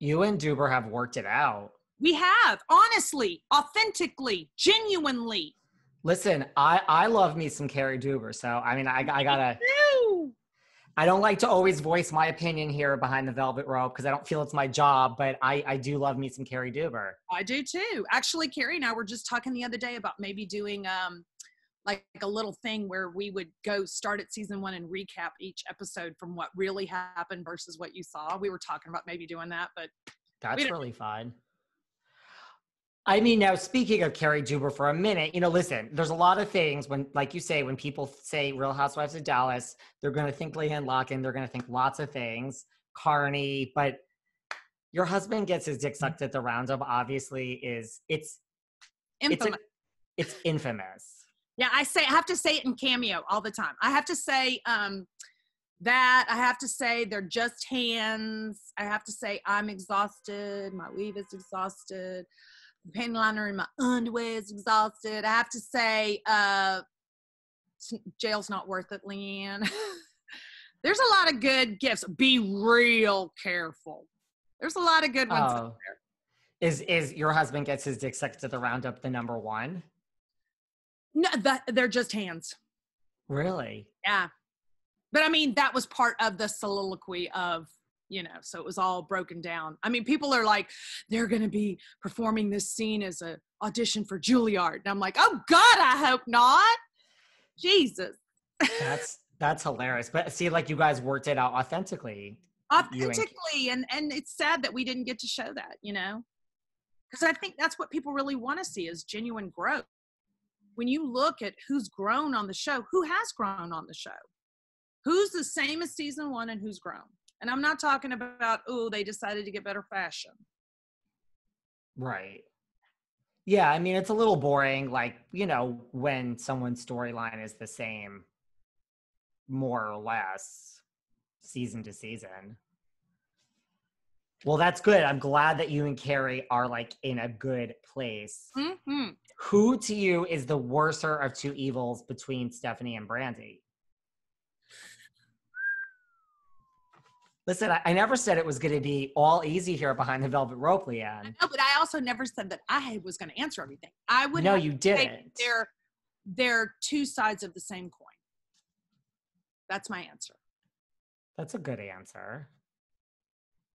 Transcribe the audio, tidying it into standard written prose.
You and Deuber have worked it out. We have, honestly, authentically, genuinely. Listen, I love me some Cary Deuber, so I mean, I gotta. Ew. I don't like to always voice my opinion here behind the velvet rope because I don't feel it's my job, but I do love me some Cary Deuber. I do too. Actually, Cary and I were just talking the other day about maybe doing like a little thing where we would go start at season 1 and recap each episode from what really happened versus what you saw. We were talking about maybe doing that, but that's really fun. I mean, now speaking of Cary Deuber for a minute, listen, there's a lot of things when, like you say, when people say Real Housewives of Dallas, they're going to think Leanne, Locken, they're going to think lots of things, Carney, but your husband gets his dick sucked at the roundup, obviously, it's infamous. It's infamous. Yeah, I have to say it in Cameo all the time. I have to say that. I have to say they're just hands. I have to say I'm exhausted. My weave is exhausted. The panty liner in my underwear is exhausted. I have to say jail's not worth it, Leanne. There's a lot of good gifts. Be real careful. There's a lot of good ones out there. Is your husband gets his dick sucked at the roundup the number one? No, they're just hands. Really? Yeah. But I mean, that was part of the soliloquy of, so it was all broken down. I mean, people are like, they're going to be performing this scene as an audition for Juilliard. And I'm like, oh God, I hope not. Jesus. That's hilarious. But see, like you guys worked it out authentically. Authentically. And it's sad that we didn't get to show that, because I think that's what people really want to see is genuine growth. When you look at who's grown on the show, who has grown on the show? Who's the same as season 1 and who's grown? And I'm not talking about, they decided to get better fashion. Right. Yeah, I mean, it's a little boring, like, when someone's storyline is the same, more or less, season to season. Well, that's good. I'm glad that you and Cary are, like, in a good place. Mm-hmm. Who to you is the worser of two evils between Stephanie and Brandi? Listen, I never said it was going to be all easy here behind the velvet rope, Leanne. I know, but I also never said that I was going to answer everything. I would. No, you didn't. They're two sides of the same coin. That's my answer. That's a good answer.